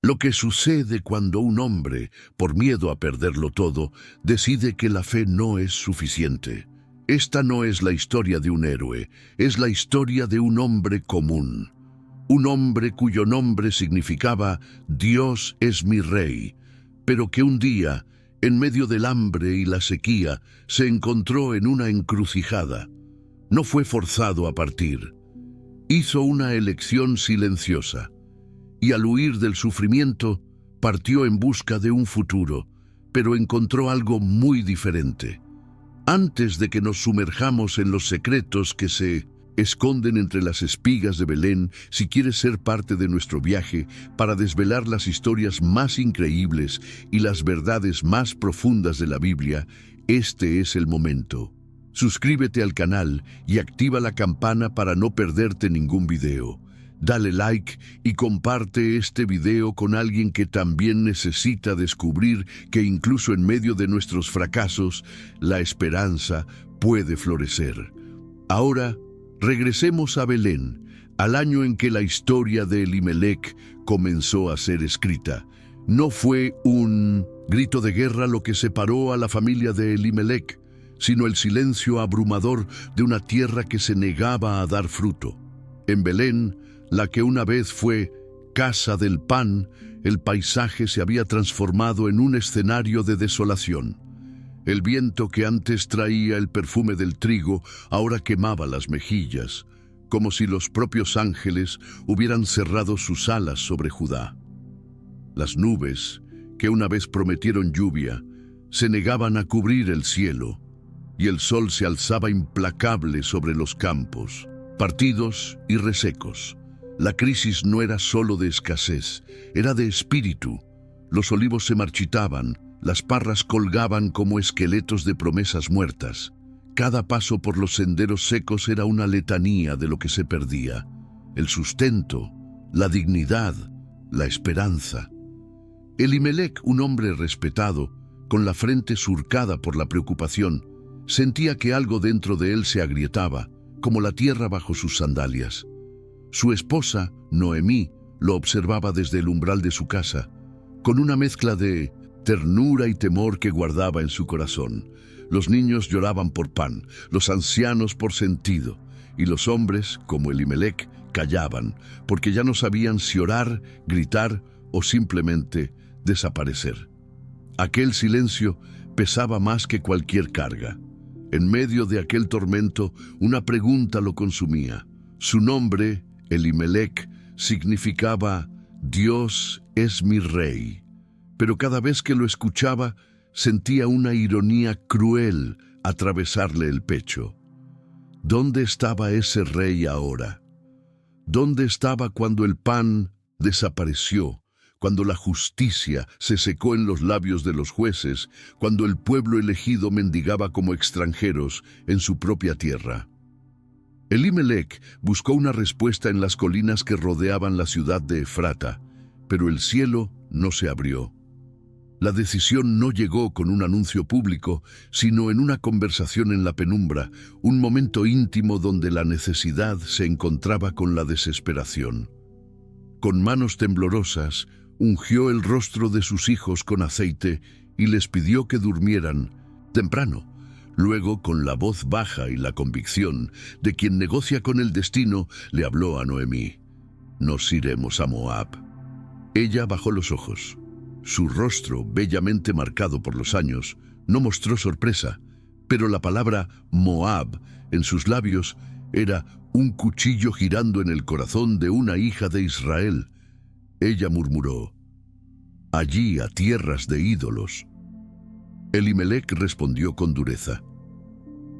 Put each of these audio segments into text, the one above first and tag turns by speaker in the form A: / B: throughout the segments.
A: Lo que sucede cuando un hombre, por miedo a perderlo todo, decide que la fe no es suficiente. Esta no es la historia de un héroe, es la historia de un hombre común. Un hombre cuyo nombre significaba Dios es mi rey, pero que un día, en medio del hambre y la sequía, se encontró en una encrucijada. No fue forzado a partir. Hizo una elección silenciosa. Y al huir del sufrimiento, partió en busca de un futuro, pero encontró algo muy diferente. Antes de que nos sumerjamos en los secretos que se esconden entre las espigas de Belén, si quieres ser parte de nuestro viaje para desvelar las historias más increíbles y las verdades más profundas de la Biblia, este es el momento. Suscríbete al canal y activa la campana para no perderte ningún video. Dale like y comparte este video con alguien que también necesita descubrir que incluso en medio de nuestros fracasos, la esperanza puede florecer. Ahora, regresemos a Belén, al año en que la historia de Elimelec comenzó a ser escrita. No fue un grito de guerra lo que separó a la familia de Elimelec, sino el silencio abrumador de una tierra que se negaba a dar fruto. En Belén, la que una vez fue casa del pan, el paisaje se había transformado en un escenario de desolación. El viento que antes traía el perfume del trigo ahora quemaba las mejillas, como si los propios ángeles hubieran cerrado sus alas sobre Judá. Las nubes, que una vez prometieron lluvia, se negaban a cubrir el cielo, y el sol se alzaba implacable sobre los campos, partidos y resecos. La crisis no era solo de escasez, era de espíritu. Los olivos se marchitaban, las parras colgaban como esqueletos de promesas muertas. Cada paso por los senderos secos era una letanía de lo que se perdía. El sustento, la dignidad, la esperanza. Elimelec, un hombre respetado, con la frente surcada por la preocupación, sentía que algo dentro de él se agrietaba, como la tierra bajo sus sandalias. Su esposa, Noemí, lo observaba desde el umbral de su casa, con una mezcla de ternura y temor que guardaba en su corazón. Los niños lloraban por pan, los ancianos por sentido, y los hombres, como Elimelec, callaban, porque ya no sabían si orar, gritar o simplemente desaparecer. Aquel silencio pesaba más que cualquier carga. En medio de aquel tormento, una pregunta lo consumía. Su nombre, Elimelec, significaba Dios es mi rey, pero cada vez que lo escuchaba sentía una ironía cruel atravesarle el pecho. ¿Dónde estaba ese rey ahora? ¿Dónde estaba cuando el pan desapareció, cuando la justicia se secó en los labios de los jueces, cuando el pueblo elegido mendigaba como extranjeros en su propia tierra? Elimelec buscó una respuesta en las colinas que rodeaban la ciudad de Efrata, pero el cielo no se abrió. La decisión no llegó con un anuncio público, sino en una conversación en la penumbra, un momento íntimo donde la necesidad se encontraba con la desesperación. Con manos temblorosas, ungió el rostro de sus hijos con aceite y les pidió que durmieran temprano. Luego, con la voz baja y la convicción de quien negocia con el destino, le habló a Noemí. «Nos iremos a Moab». Ella bajó los ojos. Su rostro, bellamente marcado por los años, no mostró sorpresa, pero la palabra Moab en sus labios era un cuchillo girando en el corazón de una hija de Israel. Ella murmuró: «Allí a tierras de ídolos». Elimelec respondió con dureza: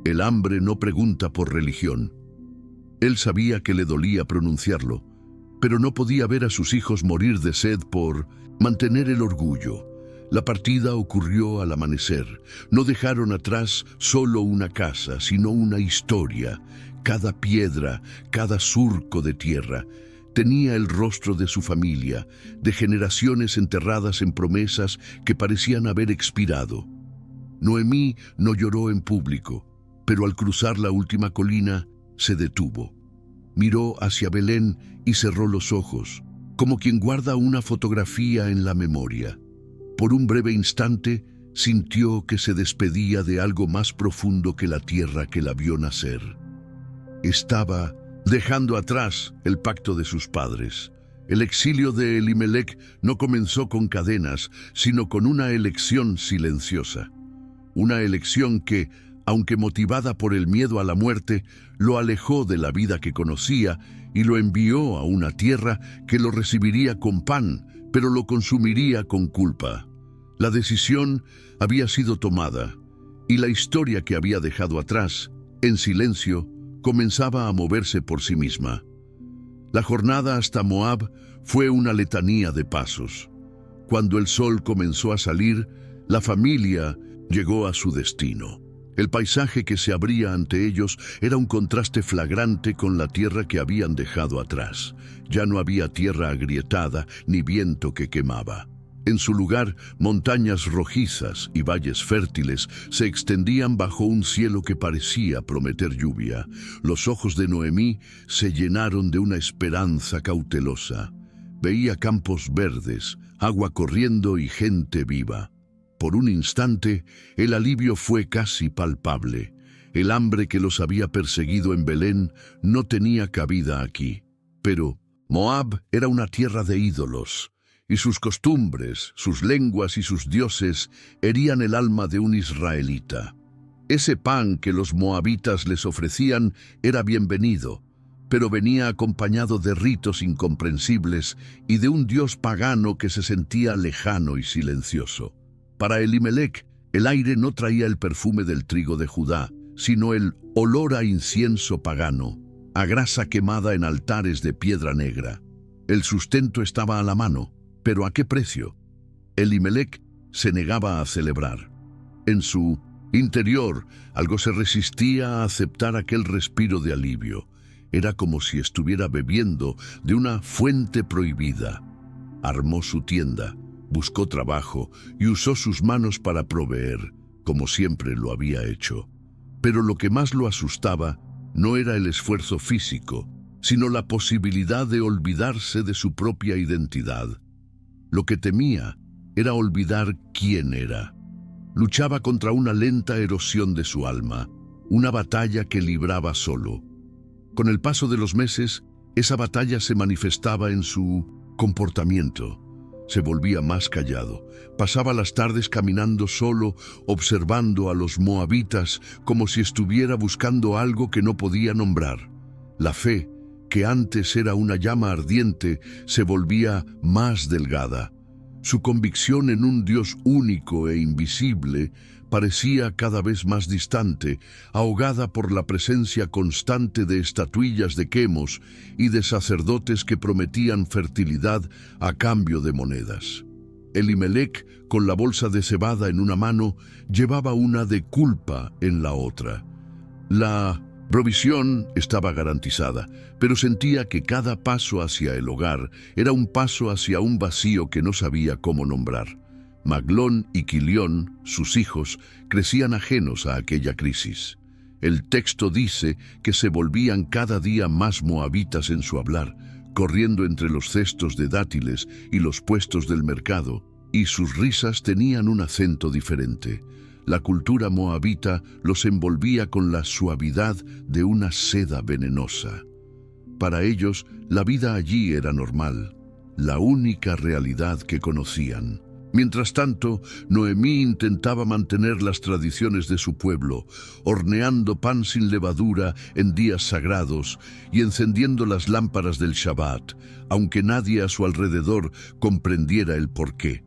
A: «El hambre no pregunta por religión». Él sabía que le dolía pronunciarlo, pero no podía ver a sus hijos morir de sed por mantener el orgullo. La partida ocurrió al amanecer. No dejaron atrás solo una casa, sino una historia. Cada piedra, cada surco de tierra, tenía el rostro de su familia, de generaciones enterradas en promesas que parecían haber expirado. Noemí no lloró en público, pero al cruzar la última colina se detuvo. Miró hacia Belén y cerró los ojos. como quien guarda una fotografía en la memoria. Por un breve instante, sintió que se despedía de algo más profundo que la tierra que la vio nacer. Estaba dejando atrás el pacto de sus padres. El exilio de Elimelec no comenzó con cadenas, sino con una elección silenciosa. Una elección que, aunque motivada por el miedo a la muerte, lo alejó de la vida que conocía y lo envió a una tierra que lo recibiría con pan, pero lo consumiría con culpa. La decisión había sido tomada, y la historia que había dejado atrás, en silencio, comenzaba a moverse por sí misma. La jornada hasta Moab fue una letanía de pasos. Cuando el sol comenzó a salir, la familia llegó a su destino. El paisaje que se abría ante ellos era un contraste flagrante con la tierra que habían dejado atrás. Ya no había tierra agrietada ni viento que quemaba. En su lugar, montañas rojizas y valles fértiles se extendían bajo un cielo que parecía prometer lluvia. Los ojos de Noemí se llenaron de una esperanza cautelosa. Veía campos verdes, agua corriendo y gente viva. Por un instante, el alivio fue casi palpable. El hambre que los había perseguido en Belén no tenía cabida aquí. Pero Moab era una tierra de ídolos, y sus costumbres, sus lenguas y sus dioses herían el alma de un israelita. Ese pan que los moabitas les ofrecían era bienvenido, pero venía acompañado de ritos incomprensibles y de un dios pagano que se sentía lejano y silencioso. Para Elimelec, el aire no traía el perfume del trigo de Judá, sino el olor a incienso pagano, a grasa quemada en altares de piedra negra. El sustento estaba a la mano, pero ¿a qué precio? Elimelec se negaba a celebrar. En su interior, algo se resistía a aceptar aquel respiro de alivio. Era como si estuviera bebiendo de una fuente prohibida. Armó su tienda, buscó trabajo y usó sus manos para proveer, como siempre lo había hecho. Pero lo que más lo asustaba no era el esfuerzo físico, sino la posibilidad de olvidarse de su propia identidad. Lo que temía era olvidar quién era. Luchaba contra una lenta erosión de su alma, una batalla que libraba solo. Con el paso de los meses, esa batalla se manifestaba en su comportamiento. Se volvía más callado. Pasaba las tardes caminando solo, observando a los moabitas como si estuviera buscando algo que no podía nombrar. La fe, que antes era una llama ardiente, se volvía más delgada. Su convicción en un Dios único e invisible parecía cada vez más distante, ahogada por la presencia constante de estatuillas de quemos y de sacerdotes que prometían fertilidad a cambio de monedas. Elimelec, con la bolsa de cebada en una mano, llevaba una de culpa en la otra. La provisión estaba garantizada, pero sentía que cada paso hacia el hogar era un paso hacia un vacío que no sabía cómo nombrar. Maglón y Quilión, sus hijos, crecían ajenos a aquella crisis. El texto dice que se volvían cada día más moabitas en su hablar, corriendo entre los cestos de dátiles y los puestos del mercado, y sus risas tenían un acento diferente. La cultura moabita los envolvía con la suavidad de una seda venenosa. Para ellos, la vida allí era normal, la única realidad que conocían. Mientras tanto, Noemí intentaba mantener las tradiciones de su pueblo, horneando pan sin levadura en días sagrados y encendiendo las lámparas del Shabbat, aunque nadie a su alrededor comprendiera el porqué.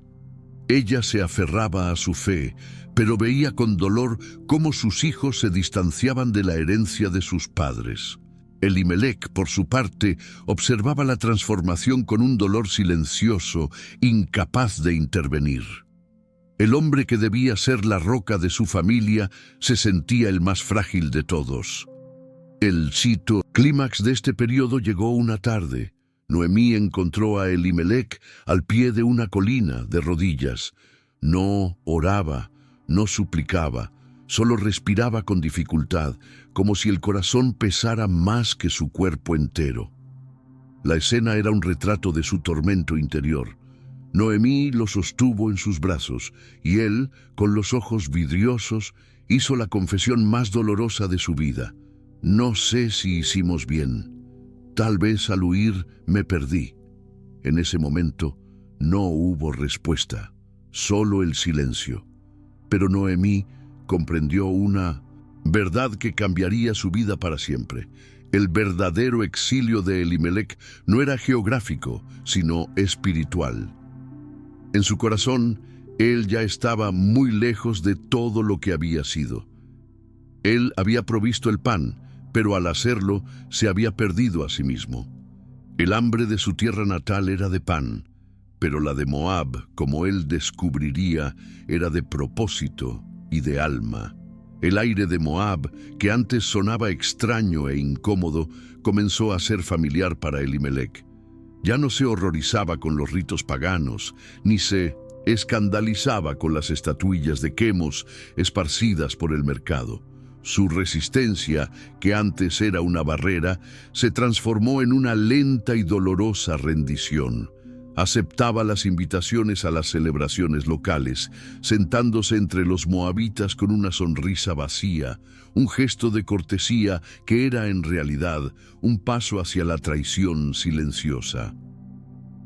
A: Ella se aferraba a su fe, pero veía con dolor cómo sus hijos se distanciaban de la herencia de sus padres. Elimelec, por su parte, observaba la transformación con un dolor silencioso, incapaz de intervenir. El hombre que debía ser la roca de su familia se sentía el más frágil de todos. El clímax de este periodo llegó una tarde. Noemí encontró a Elimelec al pie de una colina, de rodillas. No oraba, no suplicaba, solo respiraba con dificultad, como si el corazón pesara más que su cuerpo entero. La escena era un retrato de su tormento interior. Noemí lo sostuvo en sus brazos, y él, con los ojos vidriosos, hizo la confesión más dolorosa de su vida. No sé si hicimos bien. Tal vez al huir me perdí. En ese momento no hubo respuesta, solo el silencio. Pero Noemí comprendió una verdad que cambiaría su vida para siempre. El verdadero exilio de Elimelec no era geográfico, sino espiritual. En su corazón, él ya estaba muy lejos de todo lo que había sido. Él había provisto el pan, pero al hacerlo se había perdido a sí mismo. El hambre de su tierra natal era de pan, pero la de Moab, como él descubriría, era de propósito y de alma. El aire de Moab, que antes sonaba extraño e incómodo, comenzó a ser familiar para Elimelec. Ya no se horrorizaba con los ritos paganos, ni se escandalizaba con las estatuillas de Quemos esparcidas por el mercado. Su resistencia, que antes era una barrera, se transformó en una lenta y dolorosa rendición. Aceptaba las invitaciones a las celebraciones locales, sentándose entre los moabitas con una sonrisa vacía, un gesto de cortesía que era en realidad un paso hacia la traición silenciosa.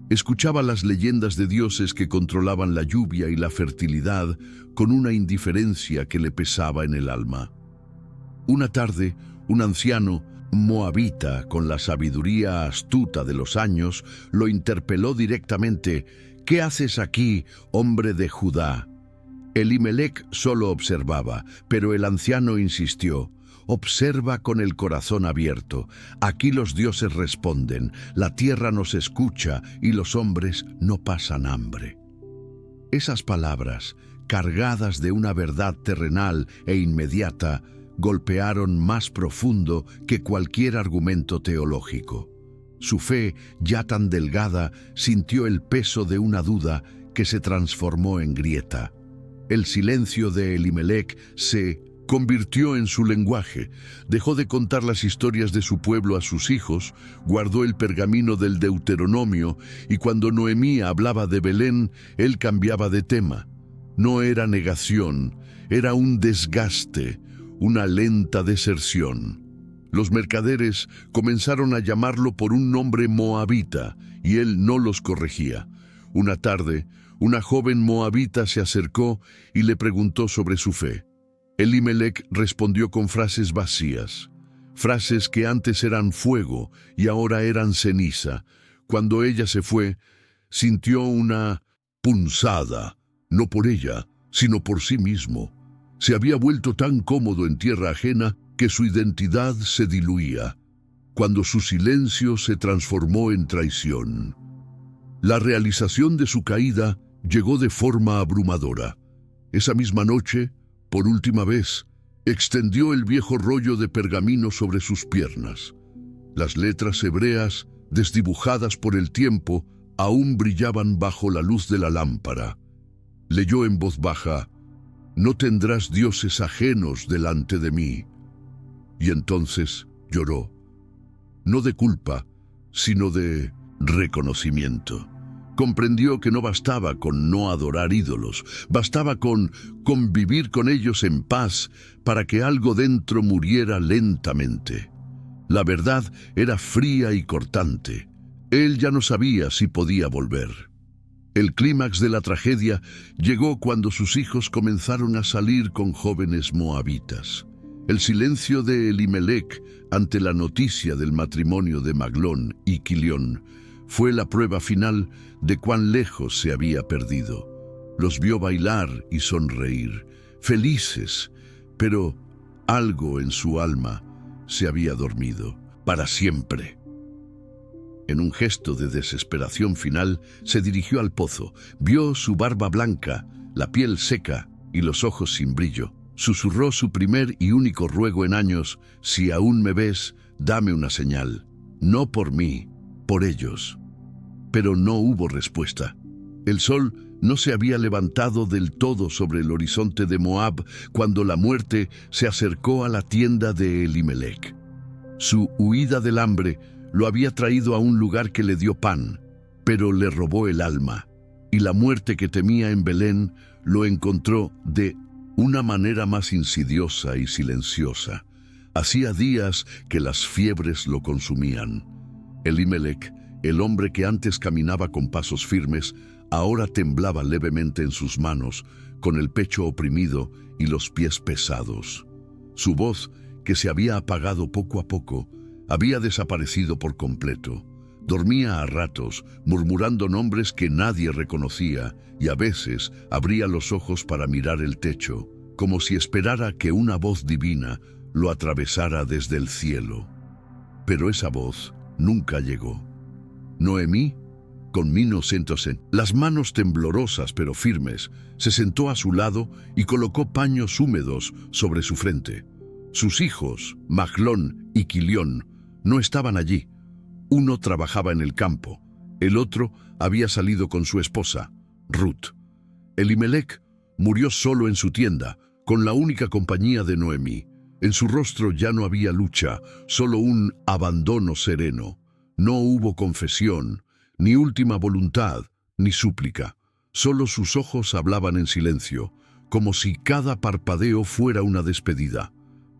A: Escuchaba las leyendas de dioses que controlaban la lluvia y la fertilidad con una indiferencia que le pesaba en el alma. Una tarde, un anciano moabita, con la sabiduría astuta de los años, lo interpeló directamente. «¿Qué haces aquí, hombre de Judá?» Elimelec solo observaba, pero el anciano insistió. «Observa con el corazón abierto. Aquí los dioses responden, la tierra nos escucha y los hombres no pasan hambre». Esas palabras, cargadas de una verdad terrenal e inmediata, golpearon más profundo que cualquier argumento teológico. Su fe, ya tan delgada, sintió el peso de una duda que se transformó en grieta. El silencio de Elimelec se convirtió en su lenguaje. Dejó de contar las historias de su pueblo a sus hijos, guardó el pergamino del Deuteronomio, y cuando Noemí hablaba de Belén, él cambiaba de tema. No era negación, era un desgaste, una lenta deserción. Los mercaderes comenzaron a llamarlo por un nombre moabita, y él no los corregía. Una tarde, una joven moabita se acercó y le preguntó sobre su fe. Elimelec respondió con frases vacías, frases que antes eran fuego y ahora eran ceniza. Cuando ella se fue, sintió una punzada, no por ella, sino por sí mismo. Se había vuelto tan cómodo en tierra ajena que su identidad se diluía, cuando su silencio se transformó en traición. La realización de su caída llegó de forma abrumadora. Esa misma noche, por última vez, extendió el viejo rollo de pergamino sobre sus piernas. Las letras hebreas, desdibujadas por el tiempo, aún brillaban bajo la luz de la lámpara. Leyó en voz baja: «No tendrás dioses ajenos delante de mí». Y entonces lloró, no de culpa, sino de reconocimiento. Comprendió que no bastaba con no adorar ídolos, bastaba con convivir con ellos en paz para que algo dentro muriera lentamente. La verdad era fría y cortante. Él ya no sabía si podía volver. El clímax de la tragedia llegó cuando sus hijos comenzaron a salir con jóvenes moabitas. El silencio de Elimelec ante la noticia del matrimonio de Maglón y Quilión fue la prueba final de cuán lejos se había perdido. Los vio bailar y sonreír, felices, pero algo en su alma se había dormido para siempre. En un gesto de desesperación final, se dirigió al pozo. Vio su barba blanca, la piel seca y los ojos sin brillo. Susurró su primer y único ruego en años: «Si aún me ves, dame una señal. No por mí, por ellos». Pero no hubo respuesta. El sol no se había levantado del todo sobre el horizonte de Moab cuando la muerte se acercó a la tienda de Elimelec. Su huida del hambre lo había traído a un lugar que le dio pan, pero le robó el alma, y la muerte que temía en Belén lo encontró de una manera más insidiosa y silenciosa. Hacía días que las fiebres lo consumían. Elimelec, el hombre que antes caminaba con pasos firmes, ahora temblaba levemente en sus manos, con el pecho oprimido y los pies pesados. Su voz, que se había apagado poco a poco, había desaparecido por completo. Dormía a ratos, murmurando nombres que nadie reconocía, y a veces abría los ojos para mirar el techo, como si esperara que una voz divina lo atravesara desde el cielo. Pero esa voz nunca llegó. Noemí, las manos temblorosas pero firmes, se sentó a su lado y colocó paños húmedos sobre su frente. Sus hijos, Maglón y Quilión, no estaban allí. Uno trabajaba en el campo, el otro había salido con su esposa, Ruth. Elimelec murió solo en su tienda, con la única compañía de Noemí. En su rostro ya no había lucha, solo un abandono sereno. No hubo confesión, ni última voluntad, ni súplica. Solo sus ojos hablaban en silencio, como si cada parpadeo fuera una despedida.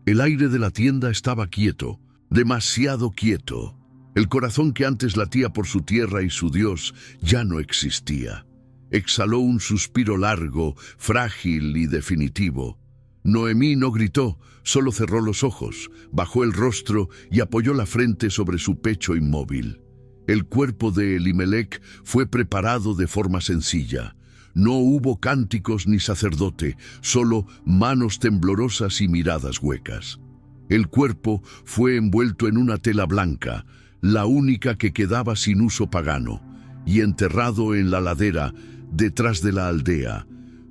A: El aire de la tienda estaba quieto, demasiado quieto. El corazón que antes latía por su tierra y su Dios ya no existía. Exhaló un suspiro largo, frágil y definitivo. Noemí no gritó, solo cerró los ojos, bajó el rostro y apoyó la frente sobre su pecho inmóvil. El cuerpo de Elimelec fue preparado de forma sencilla. No hubo cánticos ni sacerdote, solo manos temblorosas y miradas huecas. El cuerpo fue envuelto en una tela blanca, la única que quedaba sin uso pagano, y enterrado en la ladera detrás de la aldea,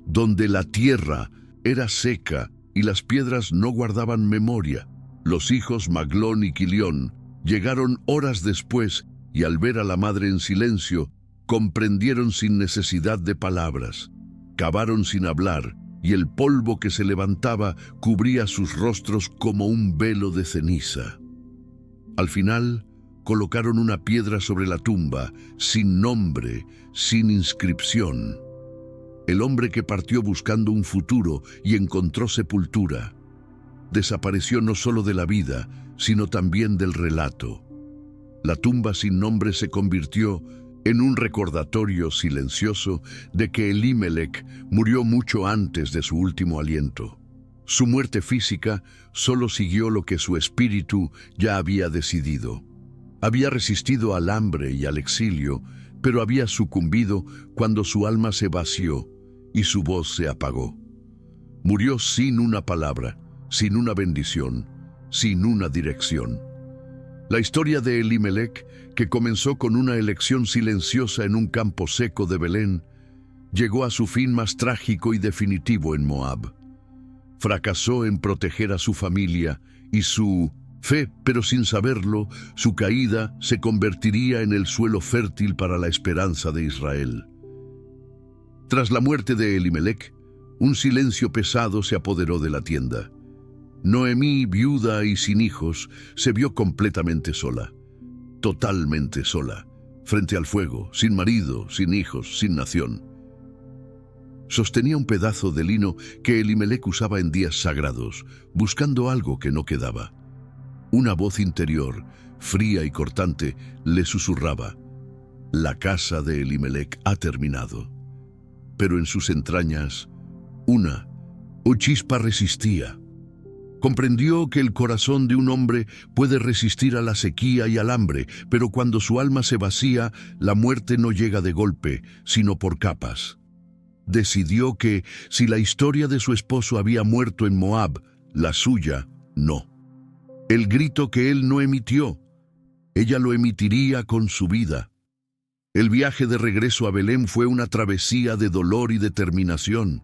A: donde la tierra era seca y las piedras no guardaban memoria. Los hijos Maglón y Quilión llegaron horas después y al ver a la madre en silencio, comprendieron sin necesidad de palabras. Cavaron sin hablar y el polvo que se levantaba cubría sus rostros como un velo de ceniza. Al final, colocaron una piedra sobre la tumba, sin nombre, sin inscripción. El hombre que partió buscando un futuro y encontró sepultura, desapareció no solo de la vida, sino también del relato. La tumba sin nombre se convirtió en un recordatorio silencioso de que Elimelec murió mucho antes de su último aliento. Su muerte física solo siguió lo que su espíritu ya había decidido. Había resistido al hambre y al exilio, pero había sucumbido cuando su alma se vació y su voz se apagó. Murió sin una palabra, sin una bendición, sin una dirección. La historia de Elimelec, que comenzó con una elección silenciosa en un campo seco de Belén, llegó a su fin más trágico y definitivo en Moab. Fracasó en proteger a su familia y su fe, pero sin saberlo, su caída se convertiría en el suelo fértil para la esperanza de Israel. Tras la muerte de Elimelec, un silencio pesado se apoderó de la tienda. Noemí, viuda y sin hijos, se vio completamente sola, totalmente sola, frente al fuego, sin marido, sin hijos, sin nación. Sostenía un pedazo de lino que Elimelec usaba en días sagrados, buscando algo que no quedaba. Una voz interior, fría y cortante, le susurraba: «La casa de Elimelec ha terminado». Pero en sus entrañas, una chispa resistía. Comprendió que el corazón de un hombre puede resistir a la sequía y al hambre, pero cuando su alma se vacía, la muerte no llega de golpe, sino por capas. Decidió que, si la historia de su esposo había muerto en Moab, la suya no. El grito que él no emitió, ella lo emitiría con su vida. El viaje de regreso a Belén fue una travesía de dolor y determinación.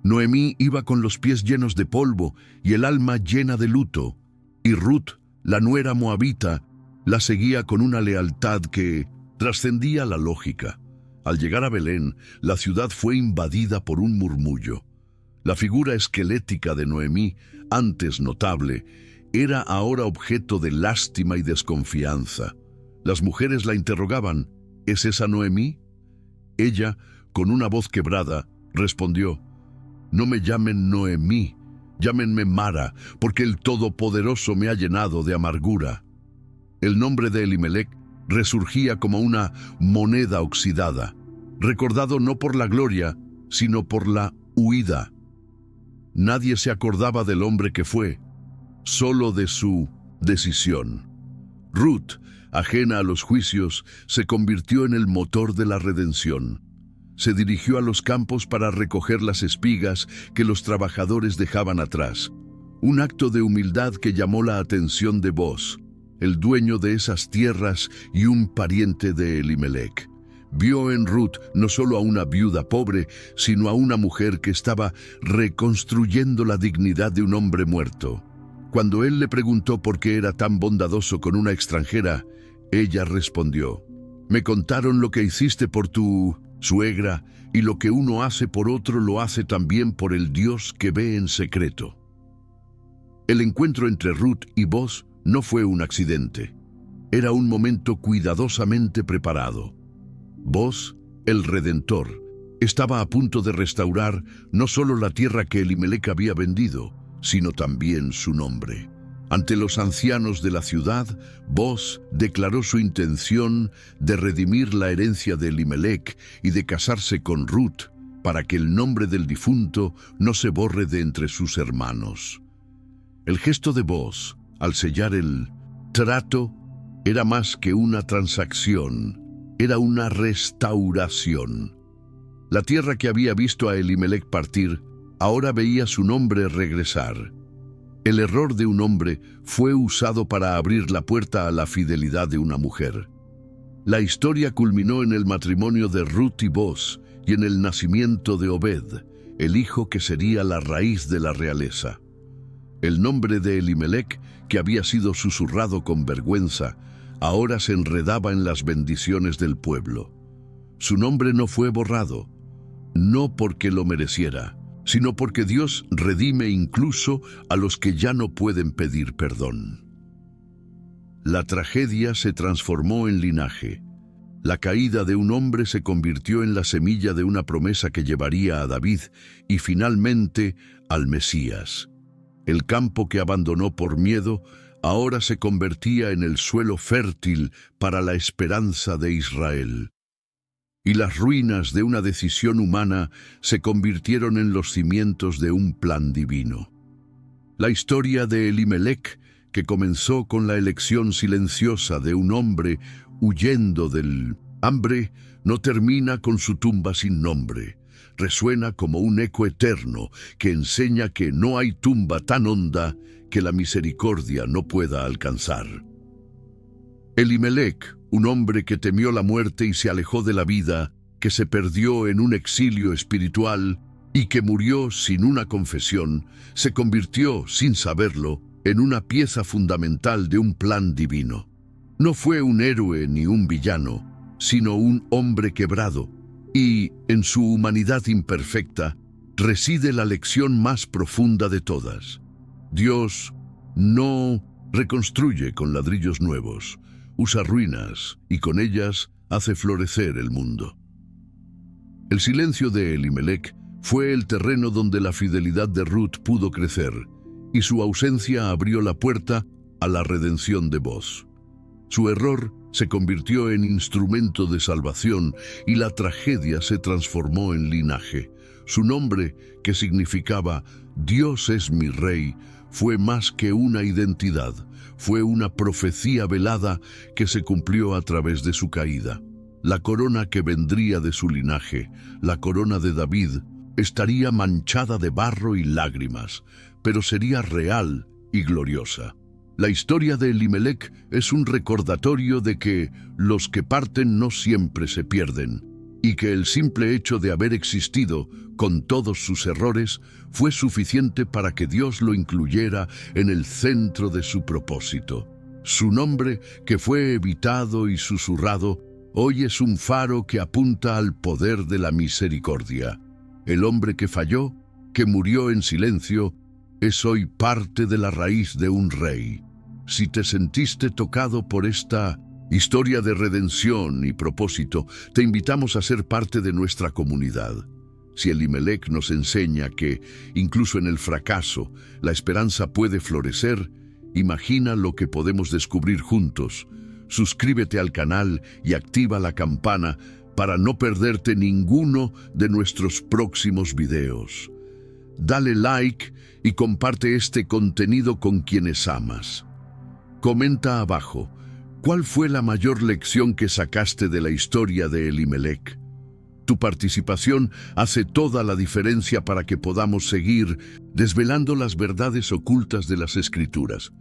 A: Noemí iba con los pies llenos de polvo y el alma llena de luto, y Ruth, la nuera moabita, la seguía con una lealtad que trascendía la lógica. Al llegar a Belén, la ciudad fue invadida por un murmullo. La figura esquelética de Noemí, antes notable, era ahora objeto de lástima y desconfianza. Las mujeres la interrogaban: ¿es esa Noemí? Ella, con una voz quebrada, respondió: no me llamen Noemí, llámenme Mara, porque el Todopoderoso me ha llenado de amargura. El nombre de Elimelec resurgía como una moneda oxidada, recordado no por la gloria, sino por la huida. Nadie se acordaba del hombre que fue, solo de su decisión. Ruth, ajena a los juicios, se convirtió en el motor de la redención. Se dirigió a los campos para recoger las espigas que los trabajadores dejaban atrás. Un acto de humildad que llamó la atención de Booz, el dueño de esas tierras y un pariente de Elimelec. Vio en Ruth no solo a una viuda pobre, sino a una mujer que estaba reconstruyendo la dignidad de un hombre muerto. Cuando él le preguntó por qué era tan bondadoso con una extranjera, ella respondió: me contaron lo que hiciste por tu suegra, y lo que uno hace por otro lo hace también por el Dios que ve en secreto. El encuentro entre Ruth y Booz no fue un accidente. Era un momento cuidadosamente preparado. Booz, el Redentor, estaba a punto de restaurar no solo la tierra que Elimelec había vendido, sino también su nombre. Ante los ancianos de la ciudad, Booz declaró su intención de redimir la herencia de Elimelec y de casarse con Ruth para que el nombre del difunto no se borre de entre sus hermanos. El gesto de Booz, al sellar el trato, era más que una transacción, era una restauración. La tierra que había visto a Elimelec partir, ahora veía su nombre regresar. El error de un hombre fue usado para abrir la puerta a la fidelidad de una mujer. La historia culminó en el matrimonio de Ruth y Booz y en el nacimiento de Obed, el hijo que sería la raíz de la realeza. El nombre de Elimelec, que había sido susurrado con vergüenza, ahora se enredaba en las bendiciones del pueblo. Su nombre no fue borrado, no porque lo mereciera, sino porque Dios redime incluso a los que ya no pueden pedir perdón. La tragedia se transformó en linaje. La caída de un hombre se convirtió en la semilla de una promesa que llevaría a David y finalmente al Mesías. El campo que abandonó por miedo ahora se convertía en el suelo fértil para la esperanza de Israel. Y las ruinas de una decisión humana se convirtieron en los cimientos de un plan divino. La historia de Elimelec, que comenzó con la elección silenciosa de un hombre huyendo del hambre, no termina con su tumba sin nombre. Resuena como un eco eterno que enseña que no hay tumba tan honda que la misericordia no pueda alcanzar. Elimelec, un hombre que temió la muerte y se alejó de la vida, que se perdió en un exilio espiritual y que murió sin una confesión, se convirtió, sin saberlo, en una pieza fundamental de un plan divino. No fue un héroe ni un villano, sino un hombre quebrado, y, en su humanidad imperfecta, reside la lección más profunda de todas. Dios no reconstruye con ladrillos nuevos, usa ruinas y con ellas hace florecer el mundo. El silencio de Elimelec fue el terreno donde la fidelidad de Ruth pudo crecer, y su ausencia abrió la puerta a la redención de Booz. Su error se convirtió en instrumento de salvación y la tragedia se transformó en linaje. Su nombre, que significaba Dios es mi rey, fue más que una identidad, fue una profecía velada que se cumplió a través de su caída. La corona que vendría de su linaje, la corona de David, estaría manchada de barro y lágrimas, pero sería real y gloriosa. La historia de Elimelec es un recordatorio de que los que parten no siempre se pierden, y que el simple hecho de haber existido, con todos sus errores, fue suficiente para que Dios lo incluyera en el centro de su propósito. Su nombre, que fue evitado y susurrado, hoy es un faro que apunta al poder de la misericordia. El hombre que falló, que murió en silencio, es hoy parte de la raíz de un rey. Si te sentiste tocado por esta Historia de redención y propósito, te invitamos a ser parte de nuestra comunidad. Si Elimelec nos enseña que, incluso en el fracaso, la esperanza puede florecer, imagina lo que podemos descubrir juntos. Suscríbete al canal y activa la campana para no perderte ninguno de nuestros próximos videos. Dale like y comparte este contenido con quienes amas. Comenta abajo, ¿cuál fue la mayor lección que sacaste de la historia de Elimelec? Tu participación hace toda la diferencia para que podamos seguir desvelando las verdades ocultas de las Escrituras.